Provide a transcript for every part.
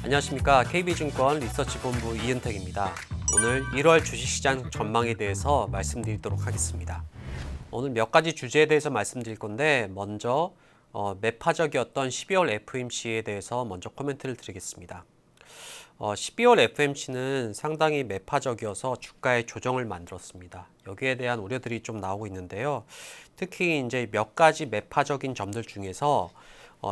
안녕하십니까. KB증권 리서치본부 이은택입니다. 오늘 1월 주식시장 전망에 대해서 말씀드리도록 하겠습니다. 오늘 몇 가지 주제에 대해서 말씀드릴 건데 먼저 매파적이었던 12월 FOMC에 대해서 먼저 코멘트를 드리겠습니다. 12월 FOMC는 상당히 매파적이어서 주가의 조정을 만들었습니다. 여기에 대한 우려들이 좀 나오고 있는데요. 특히 이제 몇 가지 매파적인 점들 중에서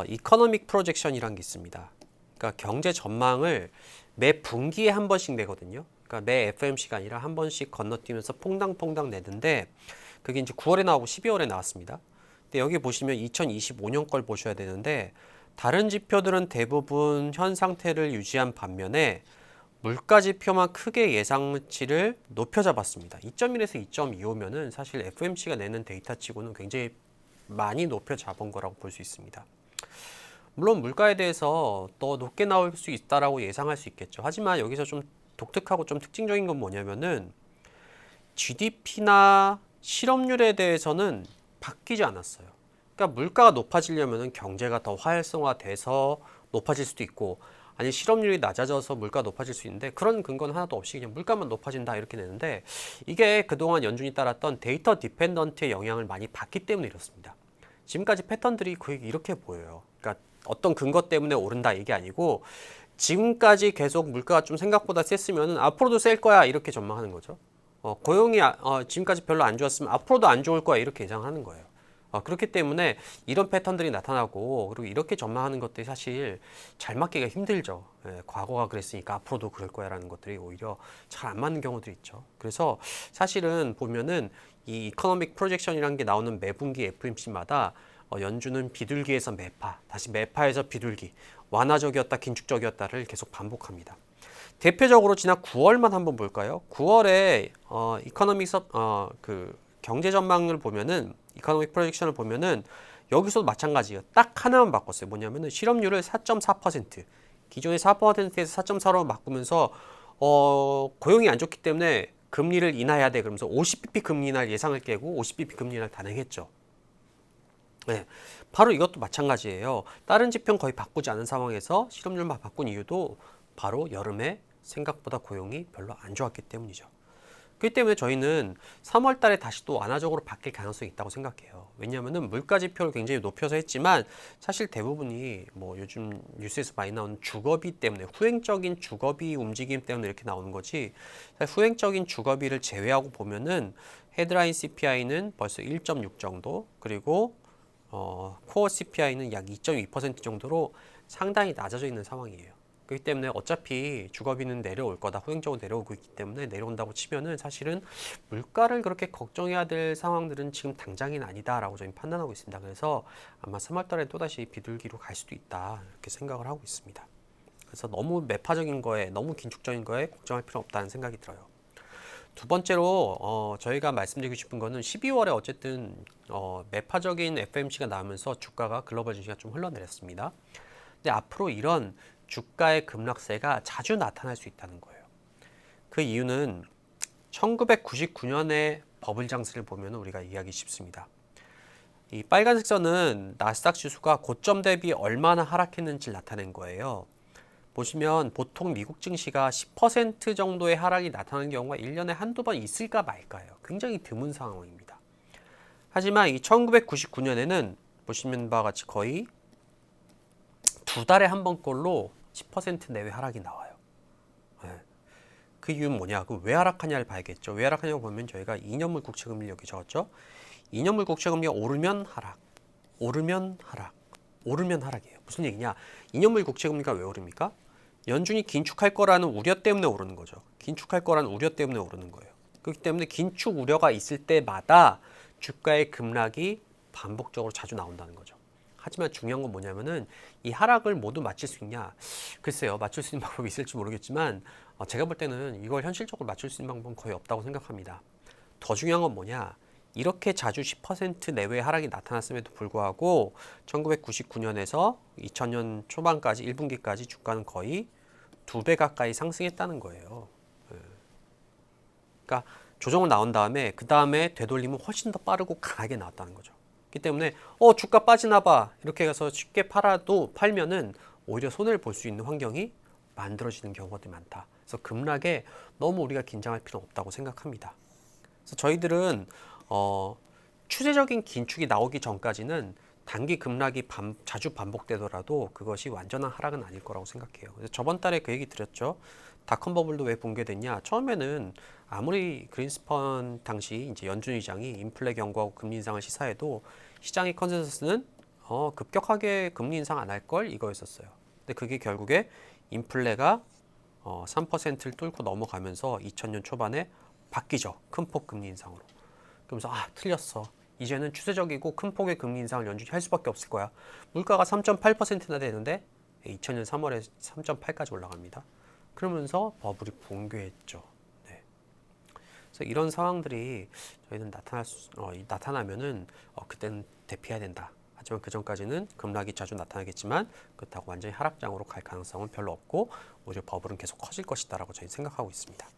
이코노믹 프로젝션이라는 게 있습니다. 그러니까 경제 전망을 매 분기에 한 번씩 내거든요. 그러니까 매 FOMC가 아니라 한 번씩 건너뛰면서 퐁당퐁당 내는데 그게 이제 9월에 나오고 12월에 나왔습니다. 근데 여기 보시면 2025년 걸 보셔야 되는데 다른 지표들은 대부분 현 상태를 유지한 반면에 물가 지표만 크게 예상치를 높여 잡았습니다. 2.1에서 2.25면은 사실 FOMC가 내는 데이터치고는 굉장히 많이 높여 잡은 거라고 볼 수 있습니다. 물론 물가에 대해서 더 높게 나올 수 있다라고 예상할 수 있겠죠. 하지만 여기서 좀 독특하고 좀 특징적인 건 뭐냐면은 GDP나 실업률에 대해서는 바뀌지 않았어요. 그러니까 물가가 높아지려면은 경제가 더 활성화돼서 높아질 수도 있고, 아니 실업률이 낮아져서 물가가 높아질 수 있는데 그런 근거는 하나도 없이 그냥 물가만 높아진다 이렇게 내는데 이게 그동안 연준이 따랐던 데이터 디펜던트의 영향을 많이 받기 때문에 이렇습니다. 지금까지 패턴들이 거의 이렇게 보여요. 그러니까 어떤 근거 때문에 오른다 이게 아니고 지금까지 계속 물가가 좀 생각보다 셌으면 앞으로도 셀 거야 이렇게 전망하는 거죠. 고용이 지금까지 별로 안 좋았으면 앞으로도 안 좋을 거야 이렇게 예상하는 거예요. 그렇기 때문에 이런 패턴들이 나타나고 그리고 이렇게 전망하는 것들이 사실 잘 맞기가 힘들죠. 과거가 그랬으니까 앞으로도 그럴 거야 라는 것들이 오히려 잘 안 맞는 경우들이 있죠. 그래서 사실은 보면은 이 이코노믹 프로젝션이라는 게 나오는 매분기 FOMC마다 연준은 비둘기에서 매파, 다시 매파에서 비둘기, 완화적이었다, 긴축적이었다를 계속 반복합니다. 대표적으로 지난 9월만 한번 볼까요? 9월에 그 경제 전망을 보면은 이코노믹 프로젝션을 보면은 여기서도 마찬가지예요. 딱 하나만 바꿨어요. 뭐냐면은 실업률을 4.4%, 기존의 4%에서 4.4로 바꾸면서 고용이 안 좋기 때문에 금리를 인하해야 돼. 그러면서 50bp 금리 인하 예상을 깨고 50bp 금리 인하를 단행했죠. 네, 바로 이것도 마찬가지예요. 다른 지표는 거의 바꾸지 않은 상황에서 실업률만 바꾼 이유도 바로 여름에 생각보다 고용이 별로 안 좋았기 때문이죠. 그렇기 때문에 저희는 3월 달에 다시 또 완화적으로 바뀔 가능성이 있다고 생각해요. 왜냐하면 물가 지표를 굉장히 높여서 했지만 사실 대부분이 뭐 요즘 뉴스에서 많이 나오는 주거비 때문에 후행적인 주거비 움직임 때문에 이렇게 나오는 거지, 후행적인 주거비를 제외하고 보면은 헤드라인 CPI는 벌써 1.6 정도, 그리고 코어 CPI는 약 2.2% 정도로 상당히 낮아져 있는 상황이에요. 그렇기 때문에 어차피 주거비는 내려올 거다, 후행적으로 내려오고 있기 때문에 내려온다고 치면은 사실은 물가를 그렇게 걱정해야 될 상황들은 지금 당장은 아니다라고 저희는 판단하고 있습니다. 그래서 아마 3월 달에 또다시 비둘기로 갈 수도 있다 이렇게 생각을 하고 있습니다. 그래서 너무 매파적인 거에, 너무 긴축적인 거에 걱정할 필요 없다는 생각이 들어요. 두 번째로 저희가 말씀드리고 싶은 거는 12월에 어쨌든 매파적인 FOMC가 나오면서 주가가 글로벌 주식이 좀 흘러내렸습니다. 근데 앞으로 이런 주가의 급락세가 자주 나타날 수 있다는 거예요. 그 이유는 1999년의 버블 장세를 보면 우리가 이해하기 쉽습니다. 이 빨간색 선은 나스닥 지수가 고점 대비 얼마나 하락했는지를 나타낸 거예요. 보시면 보통 미국 증시가 10% 정도의 하락이 나타나는 경우가 1년에 한두 번 있을까 말까요. 굉장히 드문 상황입니다. 하지만 이 1999년에는 보시면 바와 같이 거의 두 달에 한 번꼴로 10% 내외 하락이 나와요. 그 이유는 뭐냐? 그럼 왜 하락하냐를 봐야겠죠. 왜 하락하냐고 보면 저희가 2년물 국채금리 여기 적었죠. 2년물 국채금리가 오르면 하락, 오르면 하락, 오르면 하락이에요. 무슨 얘기냐? 2년물 국채금리가 왜 오릅니까? 연준이 긴축할 거라는 우려 때문에 오르는 거죠. 긴축할 거라는 우려 때문에 오르는 거예요. 그렇기 때문에 긴축 우려가 있을 때마다 주가의 급락이 반복적으로 자주 나온다는 거죠. 하지만 중요한 건 뭐냐면은 이 하락을 모두 맞출 수 있냐? 글쎄요, 맞출 수 있는 방법이 있을지 모르겠지만 제가 볼 때는 이걸 현실적으로 맞출 수 있는 방법은 거의 없다고 생각합니다. 더 중요한 건 뭐냐? 이렇게 자주 10% 내외의 하락이 나타났음에도 불구하고 1999년에서 2000년 초반까지 1분기까지 주가는 거의 2배 가까이 상승했다는 거예요. 그러니까 조정을 나온 다음에 그 다음에 되돌림은 훨씬 더 빠르고 강하게 나왔다는 거죠. 그렇기 때문에 주가 빠지나 봐 이렇게 해서 쉽게 팔면은 오히려 손해를 볼 수 있는 환경이 만들어지는 경우가 많다. 그래서 급락에 너무 우리가 긴장할 필요는 없다고 생각합니다. 그래서 저희들은 추세적인 긴축이 나오기 전까지는 단기 급락이 자주 반복되더라도 그것이 완전한 하락은 아닐 거라고 생각해요. 그래서 저번 달에 그 얘기 드렸죠. 닷컴 버블도 왜 붕괴됐냐? 처음에는 아무리 그린스펀 당시 이제 연준 의장이 인플레 경고하고 금리 인상을 시사해도 시장의 컨센서스는 급격하게 금리 인상 안 할 걸 이거였었어요. 근데 그게 결국에 인플레가 3%를 뚫고 넘어가면서 2000년 초반에 바뀌죠. 큰 폭 금리 인상으로. 그러면서 틀렸어. 이제는 추세적이고 큰 폭의 금리 인상을 연준이 할 수밖에 없을 거야. 물가가 3.8%나 되는데 2000년 3월에 3.8까지 올라갑니다. 그러면서 버블이 붕괴했죠. 네. 그래서 이런 상황들이 저희는 나타나면은 그때는 대피해야 된다. 하지만 그 전까지는 급락이 자주 나타나겠지만 그렇다고 완전히 하락장으로 갈 가능성은 별로 없고 오히려 버블은 계속 커질 것이다라고 저희는 생각하고 있습니다.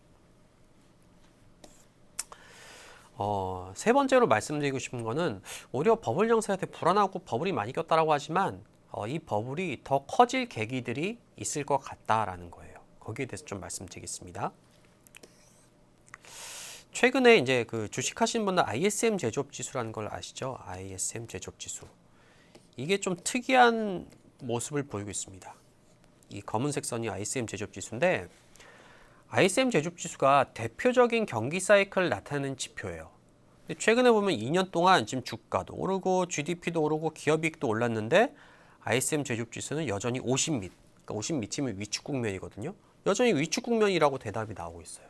세 번째로 말씀드리고 싶은 거는 오히려 버블 형성에 대해 불안하고 버블이 많이 꼈다라고 하지만 이 버블이 더 커질 계기들이 있을 것 같다라는 거예요. 거기에 대해서 좀 말씀드리겠습니다. 최근에 이제 그 주식하시는 분들 ISM 제조업 지수라는 걸 아시죠? ISM 제조업 지수. 이게 좀 특이한 모습을 보이고 있습니다. 이 검은색 선이 ISM 제조업 지수인데 ISM 제조업 지수가 대표적인 경기 사이클을 나타내는 지표예요. 근데 최근에 보면 2년 동안 지금 주가도 오르고 GDP도 오르고 기업이익도 올랐는데 ISM 제조업 지수는 여전히 50밑, 그러니까 50밑이면 위축 국면이거든요. 여전히 위축 국면이라고 대답이 나오고 있어요.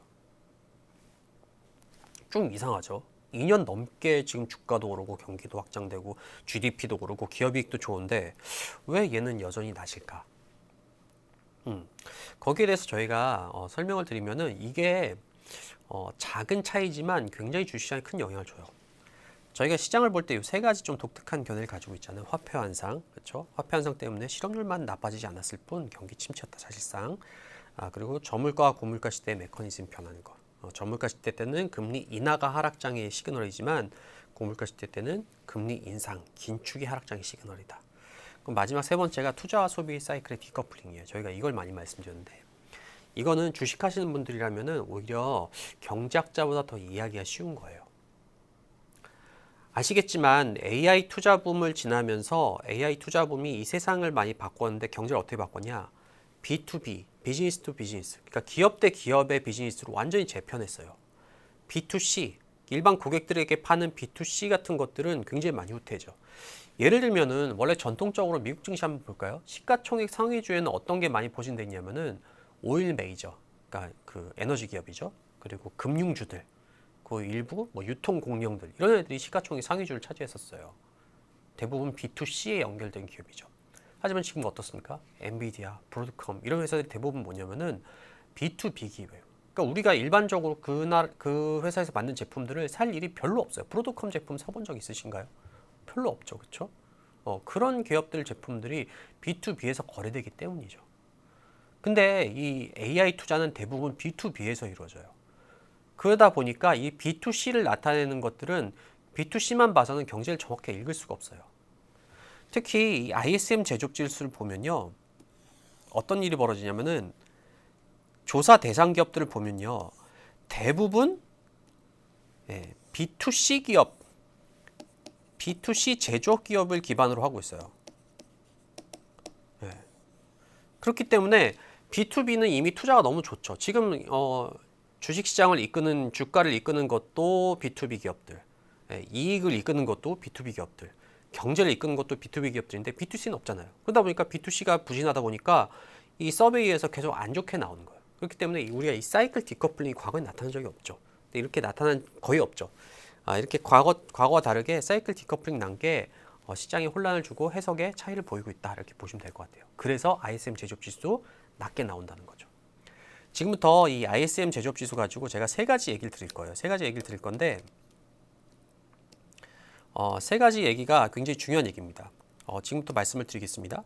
좀 이상하죠. 2년 넘게 지금 주가도 오르고 경기도 확장되고 GDP도 오르고 기업이익도 좋은데 왜 얘는 여전히 낮을까? 거기에 대해서 저희가 설명을 드리면은 이게 작은 차이지만 굉장히 주시장에 큰 영향을 줘요. 저희가 시장을 볼 때 이 세 가지 좀 독특한 견해를 가지고 있잖아요. 화폐 환상, 그렇죠? 화폐 환상 때문에 실업률만 나빠지지 않았을 뿐 경기 침체였다 사실상. 그리고 저물가와 고물가 시대의 메커니즘 변하는 것. 저물가 시대 때는 금리 인하가 하락장의 시그널이지만 고물가 시대 때는 금리 인상, 긴축이 하락장의 시그널이다. 그럼 마지막 세 번째가 투자와 소비 사이클의 디커플링이에요. 저희가 이걸 많이 말씀드렸는데 이거는 주식하시는 분들이라면은 오히려 경제학자보다 더 이해하기가 쉬운 거예요. 아시겠지만 AI 투자 붐을 지나면서 AI 투자 붐이 이 세상을 많이 바꿨는데 경제를 어떻게 바꿨냐? B2B, 비즈니스 투 비즈니스. 그러니까 기업 대 기업의 비즈니스로 완전히 재편했어요. B2C, 일반 고객들에게 파는 B2C 같은 것들은 굉장히 많이 후퇴죠. 예를 들면은 원래 전통적으로 미국 증시 한번 볼까요? 시가총액 상위주에는 어떤 게 많이 포진되냐면은 오일 메이저, 그러니까 그 에너지 기업이죠. 그리고 금융주들, 그 일부 뭐 유통 공룡들 이런 애들이 시가총액 상위주를 차지했었어요. 대부분 B2C에 연결된 기업이죠. 하지만 지금 어떻습니까? 엔비디아, 브로드컴 이런 회사들이 대부분 뭐냐면은 B2B 기업이에요. 그러니까 우리가 일반적으로 그 회사에서 만든 제품들을 살 일이 별로 없어요. 브로드컴 제품 사본 적 있으신가요? 별로 없죠, 그렇죠? 그런 기업들 제품들이 B2B에서 거래되기 때문이죠. 근데 이 AI 투자는 대부분 B2B에서 이루어져요. 그러다 보니까 이 B2C를 나타내는 것들은 B2C만 봐서는 경제를 정확히 읽을 수가 없어요. 특히 이 ISM 제조업 지수를 보면요. 어떤 일이 벌어지냐면은 조사 대상 기업들을 보면요. 대부분 B2C 기업, B2C 제조업 기업을 기반으로 하고 있어요. 그렇기 때문에 B2B는 이미 투자가 너무 좋죠. 지금 주식시장을 이끄는 주가를 이끄는 것도 B2B 기업들, 이익을 이끄는 것도 B2B 기업들, 경제를 이끄는 것도 B2B 기업들인데 B2C는 없잖아요. 그러다 보니까 B2C가 부진하다 보니까 이 서베이에서 계속 안 좋게 나오는 거예요. 그렇기 때문에 우리가 이 사이클 디커플링이 과거에 나타난 적이 없죠. 근데 이렇게 나타난 거의 없죠. 이렇게 과거와 다르게 사이클 디커플링 난 게 시장에 혼란을 주고 해석에 차이를 보이고 있다 이렇게 보시면 될 것 같아요. 그래서 ISM 제조업 지수도 낮게 나온다는 거죠. 지금부터 이 ISM 제조업 지수 가지고 제가 세 가지 얘기를 드릴 거예요. 세 가지 얘기를 드릴 건데 세 가지 얘기가 굉장히 중요한 얘기입니다. 지금부터 말씀을 드리겠습니다.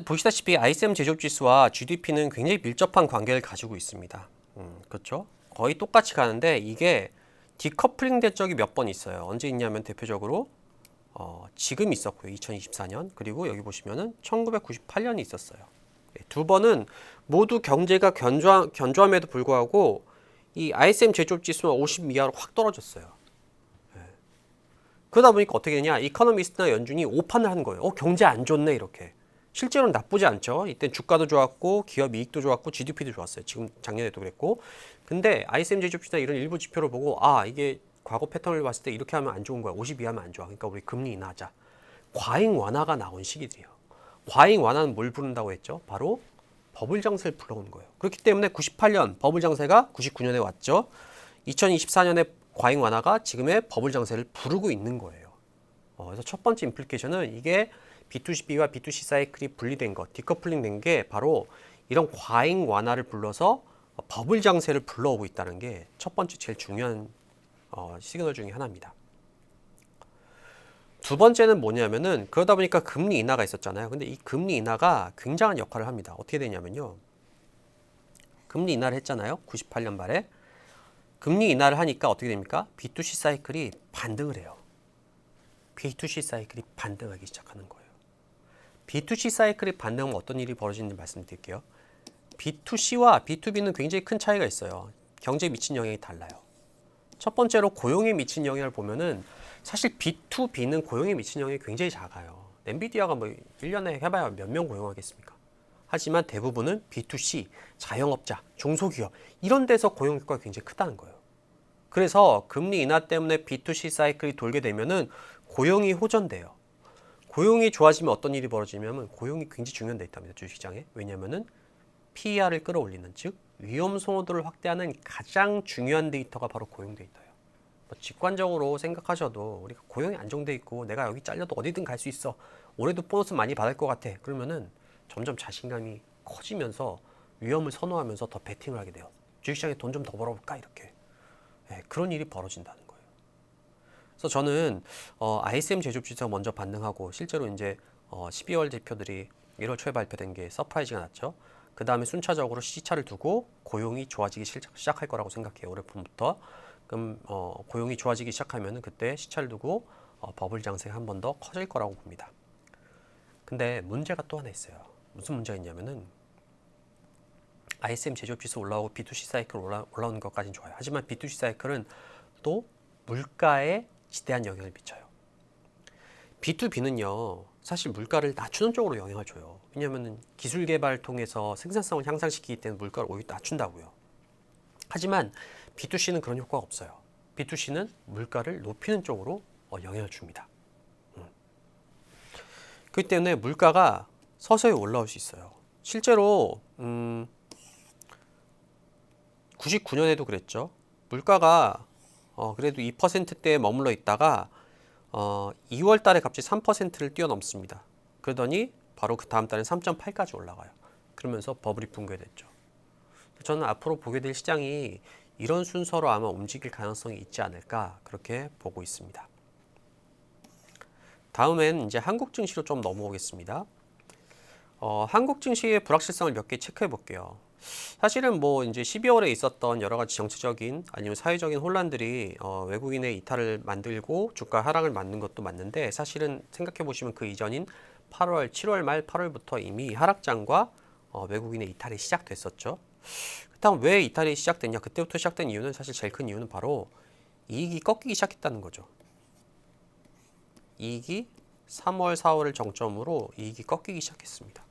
보시다시피 ISM 제조업 지수와 GDP는 굉장히 밀접한 관계를 가지고 있습니다. 그렇죠? 거의 똑같이 가는데 이게 디커플링 된 적이 몇 번 있어요. 언제 있냐면 대표적으로 지금 있었고요. 2024년. 그리고 여기 보시면은 1998년이 있었어요. 두 번은 모두 경제가 견조함에도 불구하고 이 ISM 제조업 지수가 50 이하로 확 떨어졌어요. 그러다 보니까 어떻게 되냐? 이코노미스트나 연준이 오판을 하는 거예요. 경제 안 좋네 이렇게. 실제로는 나쁘지 않죠. 이때 주가도 좋았고 기업 이익도 좋았고 GDP도 좋았어요. 지금 작년에도 그랬고. 근데 ISM 제조업 지수나 이런 일부 지표를 보고 이게 과거 패턴을 봤을 때 이렇게 하면 안 좋은 거야. 50 이하면 안 좋아. 그러니까 우리 금리 인하하자. 과잉 완화가 나온 시기들이에요. 과잉 완화는 뭘 부른다고 했죠? 바로 버블 장세를 불러온 거예요. 그렇기 때문에 98년 버블 장세가 99년에 왔죠. 2024년에 과잉 완화가 지금의 버블 장세를 부르고 있는 거예요. 그래서 첫 번째 임플리케이션은 이게 B2B와 B2C 사이클이 분리된 것, 디커플링 된 게 바로 이런 과잉 완화를 불러서 버블 장세를 불러오고 있다는 게 첫 번째 제일 중요한 시그널 중에 하나입니다. 두 번째는 뭐냐면은 그러다 보니까 금리 인하가 있었잖아요. 근데 이 금리 인하가 굉장한 역할을 합니다. 어떻게 되냐면요. 금리 인하를 했잖아요. 98년 말에. 금리 인하를 하니까 어떻게 됩니까? B2C 사이클이 반등을 해요. B2C 사이클이 반등하기 시작하는 거예요. B2C 사이클이 반등하면 어떤 일이 벌어지는지 말씀드릴게요. B2C와 B2B는 굉장히 큰 차이가 있어요. 경제에 미친 영향이 달라요. 첫 번째로 고용에 미친 영향을 보면은 사실 B2B는 고용에 미친 영향이 굉장히 작아요. 엔비디아가 뭐 1년에 해봐야 몇 명 고용하겠습니까? 하지만 대부분은 B2C, 자영업자, 중소기업 이런 데서 고용 효과가 굉장히 크다는 거예요. 그래서 금리 인하 때문에 B2C 사이클이 돌게 되면은 고용이 호전돼요. 고용이 좋아지면 어떤 일이 벌어지냐면 고용이 굉장히 중요한 데이터입니다. 주식시장에. 왜냐면은 PER을 끌어올리는 즉 위험 소모도를 확대하는 가장 중요한 데이터가 바로 고용 데이터예요. 직관적으로 생각하셔도 우리가 고용이 안정돼 있고 내가 여기 잘려도 어디든 갈 수 있어. 올해도 보너스 많이 받을 것 같아. 그러면은 점점 자신감이 커지면서 위험을 선호하면서 더 베팅을 하게 돼요. 주식시장에 돈 좀 더 벌어볼까 이렇게. 그런 일이 벌어진다는 거예요. 그래서 저는 ISM 제조업 지수가 먼저 반등하고 실제로 이제 12월 지표들이 1월 초에 발표된 게 서프라이즈가 났죠. 그 다음에 순차적으로 시차를 두고 고용이 좋아지기 시작할 거라고 생각해요. 올해 봄부터. 그럼 고용이 좋아지기 시작하면 그때 시차를 두고 버블 장세가 한 번 더 커질 거라고 봅니다. 근데 문제가 또 하나 있어요. 무슨 문제가 있냐면은 ISM 제조업 지수 올라오고 B2C 사이클 올라오는 것까지는 좋아요. 하지만 B2C 사이클은 또 물가에 지대한 영향을 미쳐요. B2B는요, 사실 물가를 낮추는 쪽으로 영향을 줘요. 왜냐하면 기술 개발을 통해서 생산성을 향상시키기 때문에 물가를 오히려 낮춘다고요. 하지만 B2C는 그런 효과가 없어요. B2C는 물가를 높이는 쪽으로 영향을 줍니다. 그렇기 때문에 물가가 서서히 올라올 수 있어요. 실제로 99년에도 그랬죠. 물가가 그래도 2%대에 머물러 있다가 2월 달에 갑자기 3%를 뛰어넘습니다. 그러더니 바로 그 다음 달에 3.8까지 올라가요. 그러면서 버블이 붕괴됐죠. 저는 앞으로 보게 될 시장이 이런 순서로 아마 움직일 가능성이 있지 않을까 그렇게 보고 있습니다. 다음엔 이제 한국 증시로 좀 넘어오겠습니다. 한국 증시의 불확실성을 몇 개 체크해 볼게요. 사실은 뭐 이제 12월에 있었던 여러 가지 정치적인 아니면 사회적인 혼란들이 외국인의 이탈을 만들고 주가 하락을 만든 것도 맞는데 사실은 생각해 보시면 그 이전인 8월, 7월 말 8월부터 이미 하락장과 외국인의 이탈이 시작됐었죠. 그렇다면 왜 이탈이 시작됐냐? 그때부터 시작된 이유는 사실 제일 큰 이유는 바로 이익이 꺾이기 시작했다는 거죠. 이익이 3월, 4월을 정점으로 이익이 꺾이기 시작했습니다.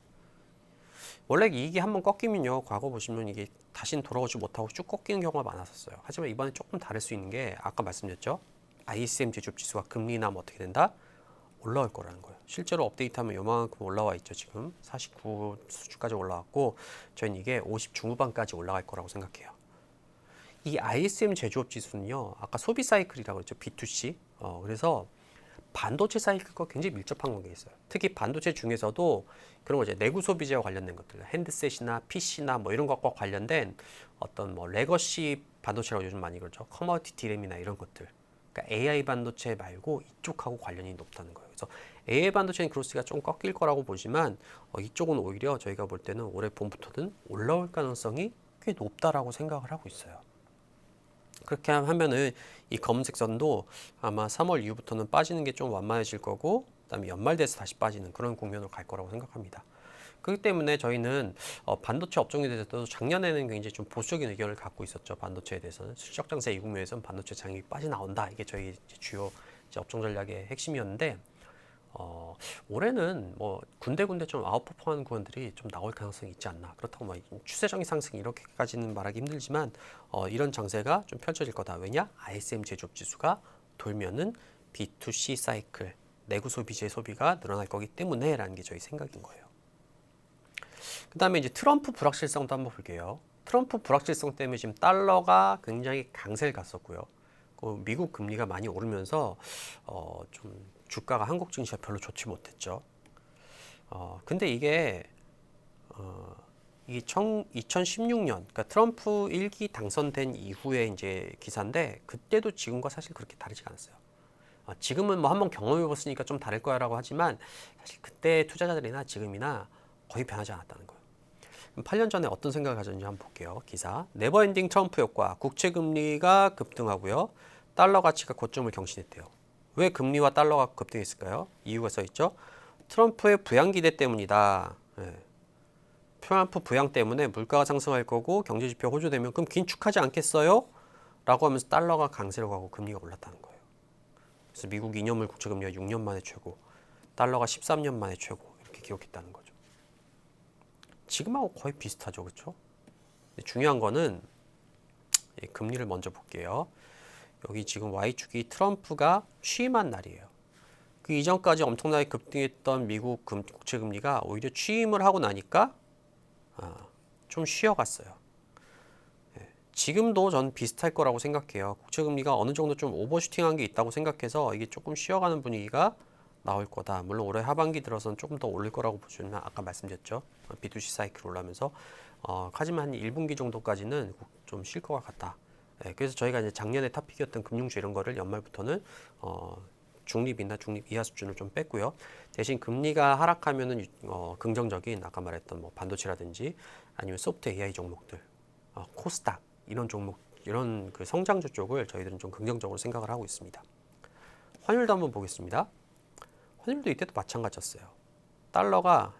원래 이익이 한번 꺾이면요, 과거 보시면 이게 다시는 돌아오지 못하고 쭉 꺾이는 경우가 많았었어요. 하지만 이번에 조금 다를 수 있는 게 아까 말씀드렸죠. ISM 제조업 지수가 금리 인하하면 어떻게 된다? 올라올 거라는 거예요. 실제로 업데이트하면 요만큼 올라와 있죠. 지금 49 수준까지 올라왔고 저희는 이게 50 중후반까지 올라갈 거라고 생각해요. 이 ISM 제조업 지수는요, 아까 소비 사이클이라고 했죠. B2C. 그래서 반도체 사이클과 굉장히 밀접한 관계가 있어요. 특히 반도체 중에서도 그런 거 이제 내구 소비재와 관련된 것들, 핸드셋이나 PC나 뭐 이런 것과 관련된 어떤 뭐 레거시 반도체라고 요즘 많이 그러죠. 커머디티 디램이나 이런 것들. 그러니까 AI 반도체 말고 이쪽하고 관련이 높다는 거예요. 그래서 AI 반도체는 그로스가 좀 꺾일 거라고 보지만 이쪽은 오히려 저희가 볼 때는 올해 봄부터는 올라올 가능성이 꽤 높다라고 생각을 하고 있어요. 그렇게 하면은 이 검은색 선도 아마 3월 이후부터는 빠지는 게 좀 완만해질 거고, 그다음에 연말 돼서 다시 빠지는 그런 국면으로 갈 거라고 생각합니다. 그렇기 때문에 저희는 반도체 업종에 대해서도 작년에는 굉장히 좀 보수적인 의견을 갖고 있었죠. 반도체에 대해서는 실적 장세 이 국면에서는 반도체 장이 빠져나온다. 이게 저희 주요 업종 전략의 핵심이었는데, 올해는 뭐 군데군데 좀 아웃퍼포먼 구간들이 좀 나올 가능성이 있지 않나. 그렇다고 막 추세적인 상승 이렇게까지는 말하기 힘들지만 이런 장세가 좀 펼쳐질 거다. 왜냐? ISM 제조업 지수가 돌면은 B2C 사이클 내구 소비재 소비가 늘어날 거기 때문에라는 게 저희 생각인 거예요. 그 다음에 이제 트럼프 불확실성도 한번 볼게요. 트럼프 불확실성 때문에 지금 달러가 굉장히 강세를 갔었고요. 미국 금리가 많이 오르면서 좀 주가가 한국 증시가 별로 좋지 못했죠. 근데 이게 2016년, 그러니까 트럼프 1기 당선된 이후에 이제 기사인데, 그때도 지금과 사실 그렇게 다르지가 않았어요. 지금은 뭐 한번 경험해봤으니까 좀 다를 거야라고 하지만 사실 그때 투자자들이나 지금이나 거의 변하지 않았다는 거예요. 8년 전에 어떤 생각을 가졌는지 한번 볼게요. 기사. 네버엔딩 트럼프 효과. 국채 금리가 급등하고요. 달러 가치가 고점을 경신했대요. 왜 금리와 달러가 급등했을까요? 이유가 써 있죠. 트럼프의 부양 기대 때문이다. 트럼프 부양 때문에 물가가 상승할 거고 경제 지표 호조되면 그럼 긴축하지 않겠어요? 라고 하면서 달러가 강세로 가고 금리가 올랐다는 거예요. 그래서 미국 2년물 국채 금리가 6년 만에 최고, 달러가 13년 만에 최고 이렇게 기록했다는 거죠. 지금하고 거의 비슷하죠, 그렇죠? 중요한 거는 금리를 먼저 볼게요. 여기 지금 Y축이 트럼프가 취임한 날이에요. 그 이전까지 엄청나게 급등했던 미국 국채 금리가 오히려 취임을 하고 나니까 좀 쉬어갔어요. 지금도 전 비슷할 거라고 생각해요. 국채 금리가 어느 정도 좀 오버슈팅한 게 있다고 생각해서 이게 조금 쉬어가는 분위기가 나올 거다. 물론 올해 하반기 들어서는 조금 더 오를 거라고 보시면 아까 말씀드렸죠. B2C 사이클 올라면서 하지만 한 1분기 정도까지는 좀 쉴 것 같다. 그래서 저희가 이제 작년에 탑픽이었던 금융주 이런 거를 연말부터는 중립이나 중립 이하 수준을 좀 뺐고요. 대신 금리가 하락하면은 긍정적인 아까 말했던 뭐 반도체라든지 아니면 소프트 AI 종목들, 코스닥 이런 종목 이런 그 성장주 쪽을 저희들은 좀 긍정적으로 생각을 하고 있습니다. 환율도 한번 보겠습니다. 환율도 이때도 마찬가지였어요.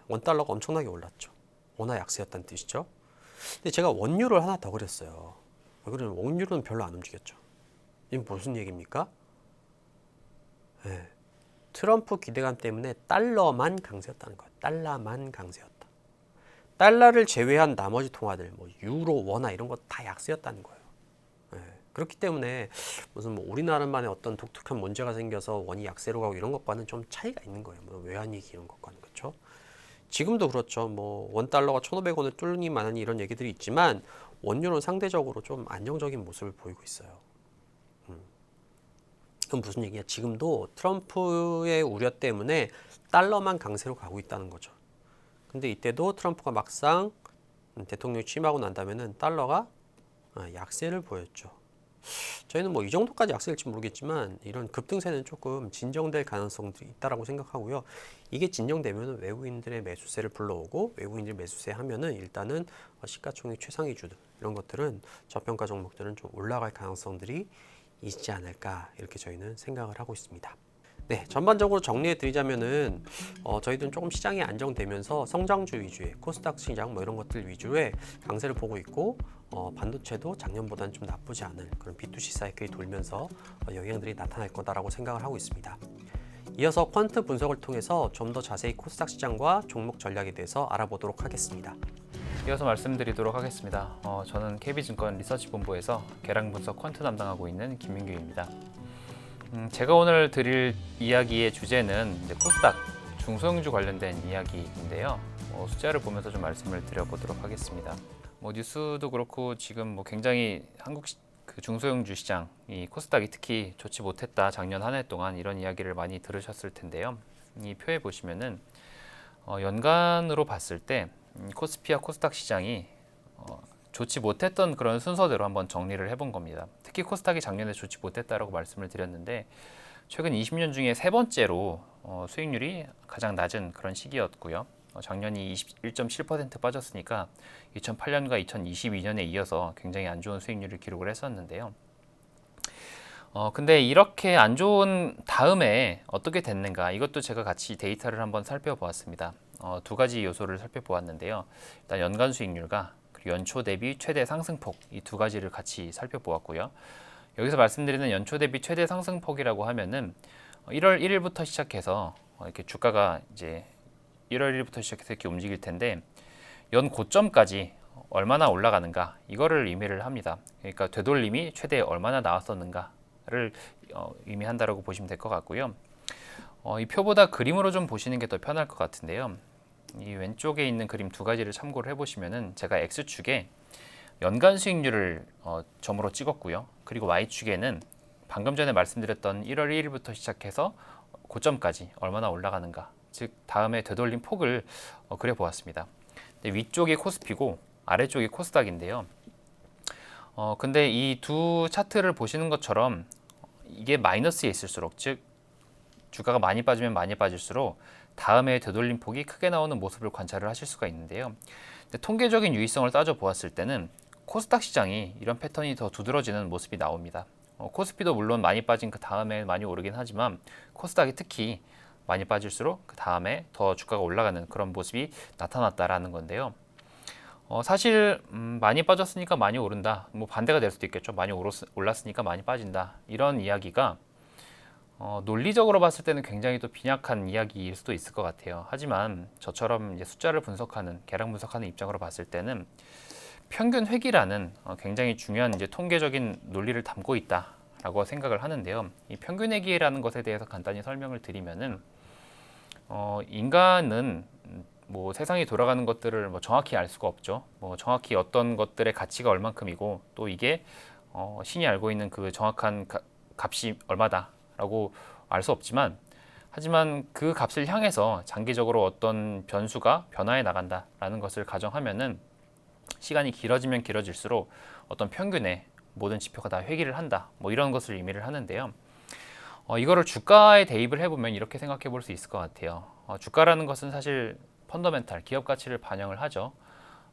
원달러가 엄청나게 올랐죠. 원화 약세였다는 뜻이죠. 근데 제가 원유를 하나 더 그렸어요. 왜 그러냐면 원유는 별로 안 움직였죠. 이게 무슨 얘기입니까? 트럼프 기대감 때문에 달러만 강세였다는 거예요. 달러만 강세였다. 달러를 제외한 나머지 통화들, 뭐 유로, 원화 이런 거 다 약세였다는 거예요. 그렇기 때문에 무슨 뭐 우리나라만의 어떤 독특한 문제가 생겨서 원이 약세로 가고 이런 것과는 좀 차이가 있는 거예요. 뭐 외환위기 이런 것과는 그렇죠. 지금도 그렇죠. 뭐 원달러가 1,500원을 뚫니 마느니 이런 얘기들이 있지만 원유는 상대적으로 좀 안정적인 모습을 보이고 있어요. 그럼 무슨 얘기야? 지금도 트럼프의 우려 때문에 달러만 강세로 가고 있다는 거죠. 근데 이때도 트럼프가 막상 대통령이 취임하고 난다면은 달러가 약세를 보였죠. 저희는 뭐 이 정도까지 약세일지 모르겠지만 이런 급등세는 조금 진정될 가능성도 있다라고 생각하고요. 이게 진정되면 외국인들의 매수세를 불러오고 외국인들이 매수세 하면은 일단은 시가총액 최상위주들 이런 것들은 저평가 종목들은 좀 올라갈 가능성들이 있지 않을까 이렇게 저희는 생각을 하고 있습니다. 네, 전반적으로 정리해 드리자면은 저희들은 조금 시장이 안정되면서 성장주 위주의 코스닥 시장 뭐 이런 것들 위주의 강세를 보고 있고 반도체도 작년보다는 좀 나쁘지 않은 그런 B2C 사이클이 돌면서 영향들이 나타날 거다라고 생각을 하고 있습니다. 이어서 퀀트 분석을 통해서 좀 더 자세히 코스닥 시장과 종목 전략에 대해서 알아보도록 하겠습니다. 이어서 말씀드리도록 하겠습니다. 저는 KB증권 리서치본부에서 계량 분석 퀀트 담당하고 있는 김민규입니다. 제가 오늘 드릴 이야기의 주제는 이제 코스닥 중소형주 관련된 이야기인데요. 숫자를 보면서 좀 말씀을 드려보도록 하겠습니다. 뉴스도 그렇고 지금 굉장히 한국 그 중소형주 시장, 이 코스닥이 특히 좋지 못했다 작년 한 해 동안 이런 이야기를 많이 들으셨을 텐데요. 이 표에 보시면은 연간으로 봤을 때 코스피와 코스닥 시장이 좋지 못했던 그런 순서대로 한번 정리를 해본 겁니다. 특히 코스닥이 작년에 좋지 못했다라고 말씀을 드렸는데 최근 20년 중에 세 번째로 수익률이 가장 낮은 그런 시기였고요. 작년이 21.7% 빠졌으니까 2008년과 2022년에 이어서 굉장히 안 좋은 수익률을 기록을 했었는데요. 근데 이렇게 안 좋은 다음에 어떻게 됐는가 이것도 제가 같이 데이터를 한번 살펴보았습니다. 두 가지 요소를 살펴보았는데요. 일단 연간 수익률과 그리고 연초 대비 최대 상승폭 이 두 가지를 같이 살펴보았고요. 여기서 말씀드리는 연초 대비 최대 상승폭이라고 하면은 1월 1일부터 시작해서 이렇게 주가가 이제 1월 1일부터 시작해서 이렇게 움직일 텐데 연 고점까지 얼마나 올라가는가 이거를 의미를 합니다. 그러니까 되돌림이 최대 얼마나 나왔었는가를 의미한다라고 보시면 될 것 같고요. 이 표보다 그림으로 좀 보시는 게 더 편할 것 같은데요. 이 왼쪽에 있는 그림 두 가지를 참고를 해보시면은 제가 X축에 연간 수익률을 점으로 찍었고요. 그리고 Y축에는 방금 전에 말씀드렸던 1월 1일부터 시작해서 고점까지 얼마나 올라가는가, 즉 다음에 되돌림 폭을 그려보았습니다. 위쪽이 코스피고 아래쪽이 코스닥인데요. 근데 이 두 차트를 보시는 것처럼 이게 마이너스에 있을수록, 즉 주가가 많이 빠지면 많이 빠질수록 다음에 되돌림 폭이 크게 나오는 모습을 관찰을 하실 수가 있는데요. 근데 통계적인 유의성을 따져 보았을 때는 코스닥 시장이 이런 패턴이 더 두드러지는 모습이 나옵니다. 코스피도 물론 많이 빠진 그 다음에 많이 오르긴 하지만 코스닥이 특히 많이 빠질수록 그 다음에 더 주가가 올라가는 그런 모습이 나타났다라는 건데요. 사실 많이 빠졌으니까 많이 오른다, 뭐 반대가 될 수도 있겠죠. 많이 올랐으니까 많이 빠진다, 이런 이야기가 논리적으로 봤을 때는 굉장히 또 빈약한 이야기일 수도 있을 것 같아요. 하지만 저처럼 이제 숫자를 분석하는, 계량 분석하는 입장으로 봤을 때는 평균 회귀라는 굉장히 중요한 이제 통계적인 논리를 담고 있다라고 생각을 하는데요. 이 평균 회귀라는 것에 대해서 간단히 설명을 드리면은 인간은 뭐 세상이 돌아가는 것들을 뭐 정확히 알 수가 없죠. 뭐 정확히 어떤 것들의 가치가 얼만큼이고 또 이게 신이 알고 있는 그 정확한 값이 얼마다라고 알 수 없지만, 하지만 그 값을 향해서 장기적으로 어떤 변수가 변화해 나간다라는 것을 가정하면은 시간이 길어지면 길어질수록 어떤 평균의 모든 지표가 다 회귀를 한다, 뭐 이런 것을 의미를 하는데요. 이거를 주가에 대입을 해보면 이렇게 생각해 볼 수 있을 것 같아요. 주가라는 것은 사실 펀더멘탈, 기업 가치를 반영을 하죠.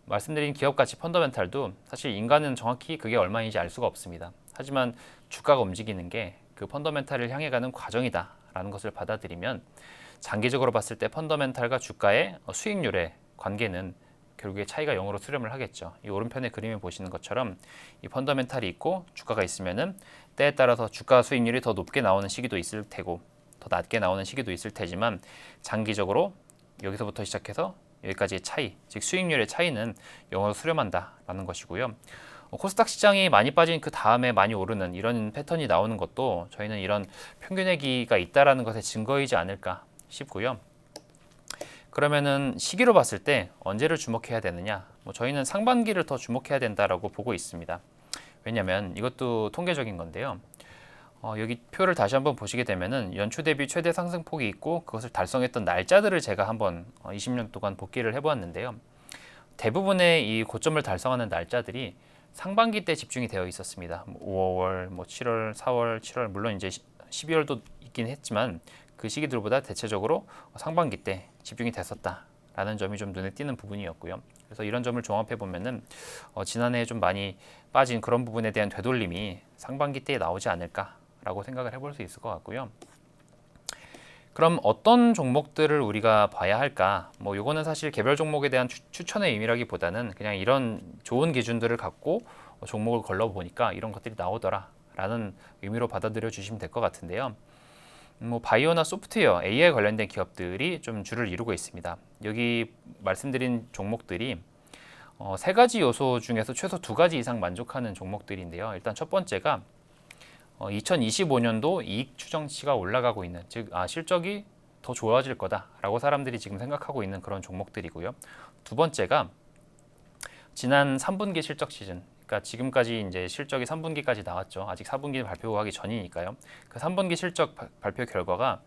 말씀드린 기업 가치 펀더멘탈도 사실 인간은 정확히 그게 얼마인지 알 수가 없습니다. 하지만 주가가 움직이는 게 그 펀더멘탈을 향해 가는 과정이다라는 것을 받아들이면 장기적으로 봤을 때 펀더멘탈과 주가의 수익률의 관계는 결국에 차이가 0으로 수렴을 하겠죠. 이 오른편의 그림을 보시는 것처럼 이 펀더멘탈이 있고 주가가 있으면은 때에 따라서 주가 수익률이 더 높게 나오는 시기도 있을 테고 더 낮게 나오는 시기도 있을 테지만 장기적으로 여기서부터 시작해서 여기까지의 차이, 즉 수익률의 차이는 0으로 수렴한다라는 것이고요. 코스닥 시장이 많이 빠진 그 다음에 많이 오르는 이런 패턴이 나오는 것도 저희는 이런 평균 회귀가 있다라는 것의 증거이지 않을까 싶고요. 그러면은 시기로 봤을 때 언제를 주목해야 되느냐? 저희는 상반기를 더 주목해야 된다라고 보고 있습니다. 왜냐하면 이것도 통계적인 건데요. 여기 표를 다시 한번 보시게 되면은 연초 대비 최대 상승폭이 있고 그것을 달성했던 날짜들을 제가 한번 20년 동안 복기를 해보았는데요. 대부분의 이 고점을 달성하는 날짜들이 상반기 때 집중이 되어 있었습니다. 5월, 7월, 4월, 7월, 물론 이제 12월도 있긴 했지만 그 시기들보다 대체적으로 상반기 때 집중이 됐었다라는 점이 좀 눈에 띄는 부분이었고요. 그래서 이런 점을 종합해 보면은 지난해에 좀 많이 빠진 그런 부분에 대한 되돌림이 상반기 때에 나오지 않을까라고 생각을 해볼 수 있을 것 같고요. 그럼 어떤 종목들을 우리가 봐야 할까? 뭐 요거는 사실 개별 종목에 대한 추천의 의미라기보다는 그냥 이런 좋은 기준들을 갖고 종목을 걸러 보니까 이런 것들이 나오더라라는 의미로 받아들여 주시면 될 것 같은데요. 뭐 바이오나 소프트웨어, AI 관련된 기업들이 좀 주를 이루고 있습니다. 여기 말씀드린 종목들이 세 가지 요소 중에서 최소 두 가지 이상 만족하는 종목들인데요. 일단 첫 번째가 2025년도 이익 추정치가 올라가고 있는, 즉 실적이 더 좋아질 거다라고 사람들이 지금 생각하고 있는 그런 종목들이고요. 두 번째가 지난 3분기 실적 시즌, 그러니까 지금까지 이제 실적이 3분기까지 나왔죠. 아직 4분기 발표하기 전이니까요. 그 3분기 실적 발표 결과가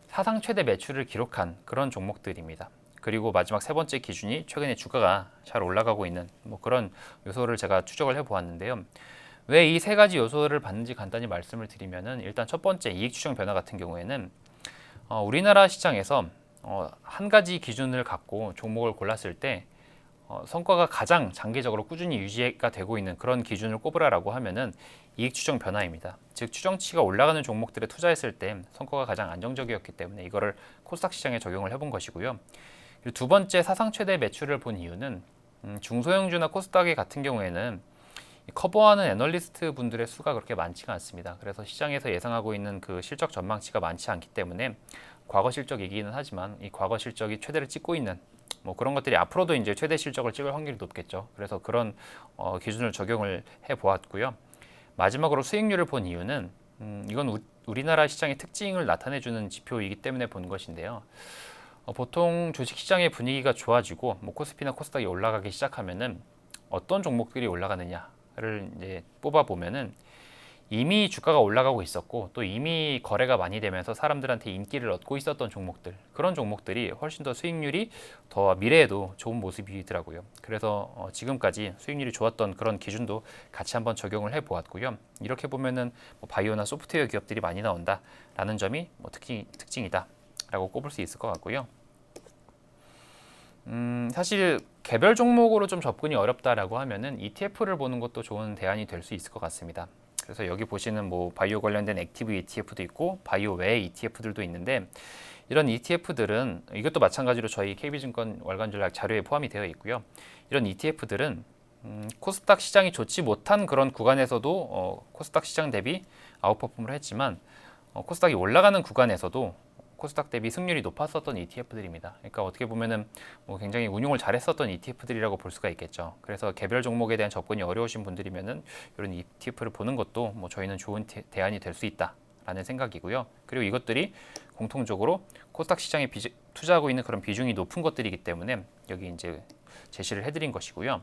사상 최대 매출을 기록한 그런 종목들입니다. 그리고 마지막 세 번째 기준이 최근에 주가가 잘 올라가고 있는 뭐 그런 요소를 제가 추적을 해보았는데요. 왜 이 세 가지 요소를 봤는지 간단히 말씀을 드리면은, 일단 첫 번째 이익 추정 변화 같은 경우에는 우리나라 시장에서 한 가지 기준을 갖고 종목을 골랐을 때 성과가 가장 장기적으로 꾸준히 유지가 되고 있는 그런 기준을 꼽으라라고 하면은 이익 추정 변화입니다. 즉 추정치가 올라가는 종목들에 투자했을 때 성과가 가장 안정적이었기 때문에 이거를 코스닥 시장에 적용을 해본 것이고요. 그리고 두 번째 사상 최대 매출을 본 이유는 중소형주나 코스닥 같은 경우에는 커버하는 애널리스트 분들의 수가 그렇게 많지가 않습니다. 그래서 시장에서 예상하고 있는 그 실적 전망치가 많지 않기 때문에 과거 실적이기는 하지만 이 과거 실적이 최대를 찍고 있는 뭐 그런 것들이 앞으로도 이제 최대 실적을 찍을 확률이 높겠죠. 그래서 그런 기준을 적용을 해 보았고요. 마지막으로 수익률을 본 이유는 이건 우리나라 시장의 특징을 나타내주는 지표이기 때문에 본 것인데요. 보통 주식시장의 분위기가 좋아지고 뭐 코스피나 코스닥이 올라가기 시작하면은 어떤 종목들이 올라가느냐를 이제 뽑아 보면은 이미 주가가 올라가고 있었고 또 이미 거래가 많이 되면서 사람들한테 인기를 얻고 있었던 종목들, 그런 종목들이 훨씬 더 수익률이 더 미래에도 좋은 모습이더라고요. 그래서 지금까지 수익률이 좋았던 그런 기준도 같이 한번 적용을 해 보았고요. 이렇게 보면은 뭐 바이오나 소프트웨어 기업들이 많이 나온다라는 점이 뭐 특징이다라고 꼽을 수 있을 것 같고요. 사실 개별 종목으로 좀 접근이 어렵다라고 하면은 ETF를 보는 것도 좋은 대안이 될 수 있을 것 같습니다. 그래서 여기 보시는 뭐 바이오 관련된 액티브 ETF도 있고 바이오 외 ETF들도 있는데, 이런 ETF들은 이것도 마찬가지로 저희 KB증권 월간 전략 자료에 포함이 되어 있고요. 이런 ETF들은 코스닥 시장이 좋지 못한 그런 구간에서도 코스닥 시장 대비 아웃퍼폼을 했지만 코스닥이 올라가는 구간에서도 코스닥 대비 승률이 높았었던 ETF들입니다. 그러니까 어떻게 보면은 뭐 굉장히 운용을 잘했었던 ETF들이라고 볼 수가 있겠죠. 그래서 개별 종목에 대한 접근이 어려우신 분들이면은 이런 ETF를 보는 것도 뭐 저희는 좋은 대안이 될 수 있다라는 생각이고요. 그리고 이것들이 공통적으로 코스닥 시장에 투자하고 있는 그런 비중이 높은 것들이기 때문에 여기 이제 제시를 해드린 것이고요.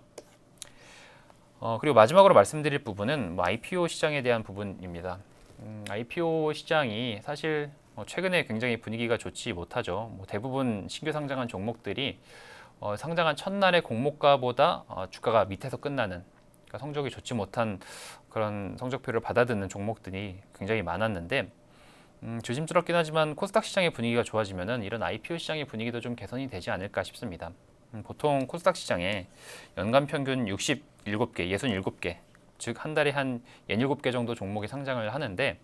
그리고 마지막으로 말씀드릴 부분은 뭐 IPO 시장에 대한 부분입니다. IPO 시장이 사실 최근에 굉장히 분위기가 좋지 못하죠. 뭐 대부분 신규 상장한 종목들이 상장한 첫날의 공모가보다 주가가 밑에서 끝나는, 그러니까 성적이 좋지 못한 그런 성적표를 받아듣는 종목들이 굉장히 많았는데, 조심스럽긴 하지만 코스닥 시장의 분위기가 좋아지면은 이런 IPO 시장의 분위기도 좀 개선이 되지 않을까 싶습니다. 보통 코스닥 시장에 연간 평균 67개, 67개, 즉 한 달에 한 67개 정도 종목이 상장을 하는데,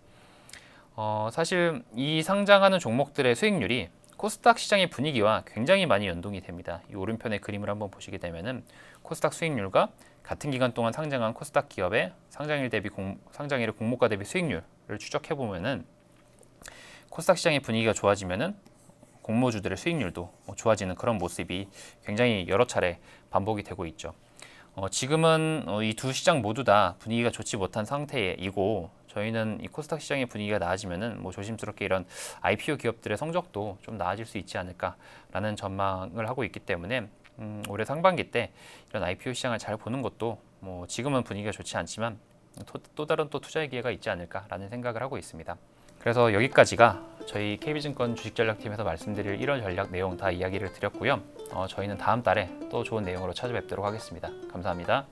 사실 이 상장하는 종목들의 수익률이 코스닥 시장의 분위기와 굉장히 많이 연동이 됩니다. 이 오른편의 그림을 한번 보시게 되면은 코스닥 수익률과 같은 기간 동안 상장한 코스닥 기업의 상장일의 공모가 대비 수익률을 추적해 보면은 코스닥 시장의 분위기가 좋아지면은 공모주들의 수익률도 좋아지는 그런 모습이 굉장히 여러 차례 반복이 되고 있죠. 지금은 이 두 시장 모두 다 분위기가 좋지 못한 상태이고, 저희는 이 코스닥 시장의 분위기가 나아지면은 뭐 조심스럽게 이런 IPO 기업들의 성적도 좀 나아질 수 있지 않을까라는 전망을 하고 있기 때문에 올해 상반기 때 이런 IPO 시장을 잘 보는 것도 뭐 지금은 분위기가 좋지 않지만 또 다른 또 투자의 기회가 있지 않을까라는 생각을 하고 있습니다. 그래서 여기까지가 저희 KB증권 주식전략팀에서 말씀드릴 1월 전략 내용 다 이야기를 드렸고요. 저희는 다음 달에 또 좋은 내용으로 찾아뵙도록 하겠습니다. 감사합니다.